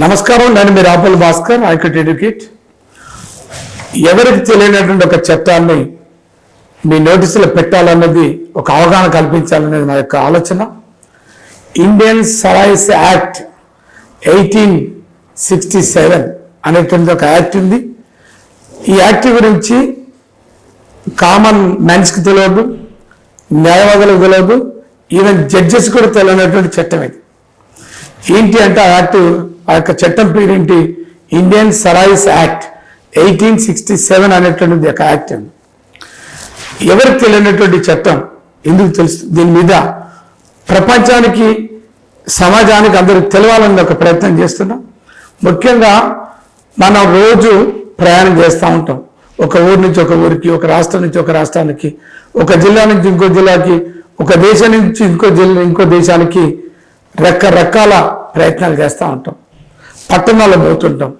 నమస్కారం, నేను మీ రాపుల్ Bhaskar, I could educate. ఎవరికి తెలియనటువంటి ఒక చట్టాన్ని మీ నోటీసులో పెట్టాలన్నది, ఒక అవగాహన కల్పించాలనేది నా యొక్క ఆలోచన. ఇండియన్ సరాయిస్ యాక్ట్ 1867 అనేటువంటి ఒక యాక్ట్ ఉంది. ఈ యాక్ట్ గురించి కామన్ మ్యాన్స్కి తెలియదు, న్యాయవాదులకు తెలియదు, ఈవెన్ జడ్జెస్ కూడా తెలియనటువంటి చట్టం ఇది. ఏంటి అంటే ఆ యొక్క చట్టం పేరు ఏంటి? ఇండియన్ సరాయిస్ యాక్ట్ 1867 అనేటువంటిది ఒక యాక్ట్ అండి. ఎవరికి తెలియనటువంటి చట్టం ఎందుకు తెలుస్తుంది? దీని మీద ప్రపంచానికి, సమాజానికి అందరికి తెలవాలని ఒక ప్రయత్నం చేస్తున్నాం. ముఖ్యంగా మనం రోజు ప్రయాణం చేస్తూ ఉంటాం. ఒక ఊరు నుంచి ఒక ఊరికి, ఒక రాష్ట్రం నుంచి ఒక రాష్ట్రానికి, ఒక జిల్లా నుంచి ఇంకో జిల్లాకి, ఒక దేశం నుంచి ఇంకో దేశానికి రకరకాల ప్రయత్నాలు చేస్తూ ఉంటాం. పట్టణాల్లో పోతుంటాం,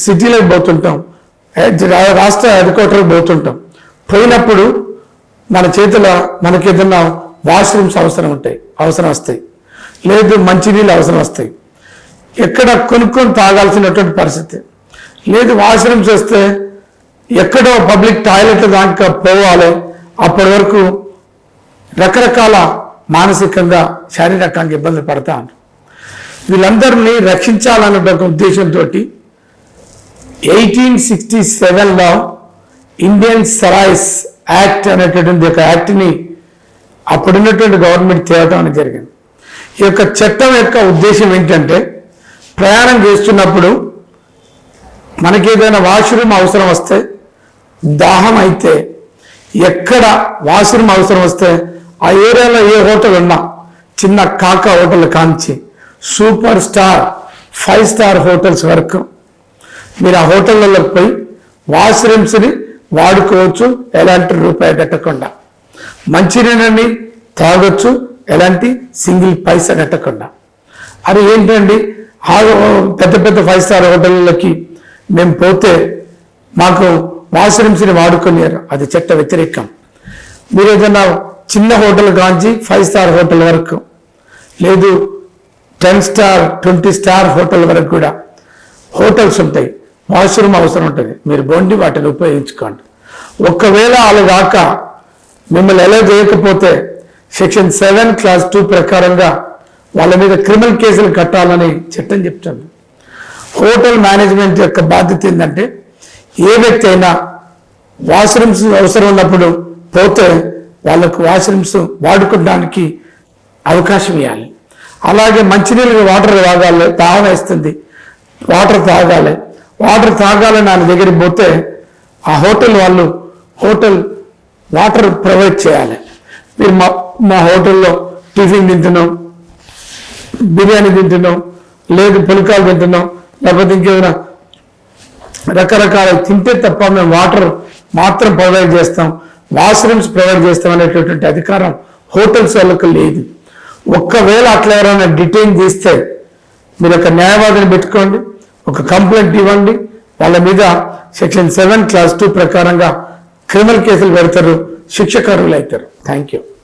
సిటీలకు పోతుంటాం, రాష్ట్ర హెడ్ క్వార్టర్కి పోతుంటాం. పోయినప్పుడు మన చేతిలో మనకి ఏదన్నా వాష్రూమ్స్ అవసరం వస్తాయి, లేదు మంచినీళ్ళు అవసరం వస్తాయి. ఎక్కడ కొనుక్కొని తాగాల్సినటువంటి పరిస్థితి లేదు. వాష్రూమ్స్ వస్తే ఎక్కడో పబ్లిక్ టాయిలెట్ దాకా పోవాలి. అప్పటి వరకు రకరకాల మానసికంగా, శారీరకంగా ఇబ్బందులు పడతా ఉంటారు. వీళ్ళందరినీ రక్షించాలన్న ఒక ఉద్దేశంతో 1867లో ఇండియన్ సరాయిస్ యాక్ట్ అనేటటువంటి ఒక యాక్ట్ని అప్పుడున్నటువంటి గవర్నమెంట్ తేవడం అనేది జరిగింది. ఈ యొక్క చట్టం యొక్క ఉద్దేశం ఏంటంటే, ప్రయాణం చేస్తున్నప్పుడు మనకేదైనా వాష్రూమ్ అవసరం వస్తే, దాహం అయితే, ఎక్కడ వాష్రూమ్ అవసరం వస్తే ఆ ఏరియాలో ఏ హోటల్ ఉన్నా, చిన్న కాకా హోటల్ కాంచి సూపర్ స్టార్ 5 స్టార్ హోటల్స్ వరకు మీరు ఆ హోటళ్ళలోకి పోయి వాష్రూమ్స్ని వాడుకోవచ్చు, ఎలాంటి రూపాయి కట్టకుండా. మంచినీళ్ళని తాగొచ్చు, ఎలాంటి సింగిల్ పైసా కట్టకుండా. అది ఏంటండి, పెద్ద పెద్ద 5 స్టార్ హోటళ్ళకి మేము పోతే మాకు వాష్రూమ్స్ని వాడుకునేరు, అది చట్ట వ్యతిరేకం. మీరు ఏదైనా చిన్న హోటల్ కాంచి 5 స్టార్ హోటల్ వరకు, లేదు 10 స్టార్ 20 స్టార్ హోటల్ వరకు కూడా హోటల్స్ ఉంటాయి, వాష్రూమ్ అవసరం ఉంటుంది. మీరు బోండి వాటిని ఉపయోగించుకోండి. ఒకవేళ అలా కాక మిమ్మల్ని ఎలా చేయకపోతే సెక్షన్ 7 క్లాస్ 2 ప్రకారంగా వాళ్ళ మీద క్రిమినల్ కేసులు కట్టాలని చట్టం చెప్తుంది. హోటల్ మేనేజ్మెంట్ యొక్క బాధ్యత ఏంటంటే, ఏ వ్యక్తి అయినా వాష్రూమ్స్ అవసరం ఉన్నప్పుడు పోతే వాళ్ళకు వాష్రూమ్స్ వాడుకోవడానికి అవకాశం ఇవ్వాలి. అలాగే మంచినీళ్ళు, వాటర్ తాగాలి, దాహం వేస్తుంది, వాటర్ తాగాలని ఆయన దగ్గరికి పోతే ఆ హోటల్ వాళ్ళు వాటర్ ప్రొవైడ్ చేయాలి. మీరు మా హోటల్లో టిఫిన్ తింటున్నాం, బిర్యానీ తింటున్నాం, లేదు పుల్కాలు తింటున్నాం, లేకపోతే ఇంకేమైనా రకరకాల తింటే తప్ప మేము వాటర్ మాత్రం ప్రొవైడ్ చేస్తాం, వాష్రూమ్స్ ప్రొవైడ్ చేస్తాం అనేటటువంటి అధికారం హోటల్స్ వాళ్ళకు లేదు. ఒక్కవేళ అట్లా ఎవరైనా డిటైన్ చేస్తే మీరు ఒక న్యాయవాదిని పెట్టుకోండి, ఒక కంప్లైంట్ ఇవ్వండి. వాళ్ళ మీద సెక్షన్ 7 క్లాస్ 2 ప్రకారంగా క్రిమినల్ కేసులు పెడతారు, శిక్షకు అర్హులు అవుతారు. Thank you.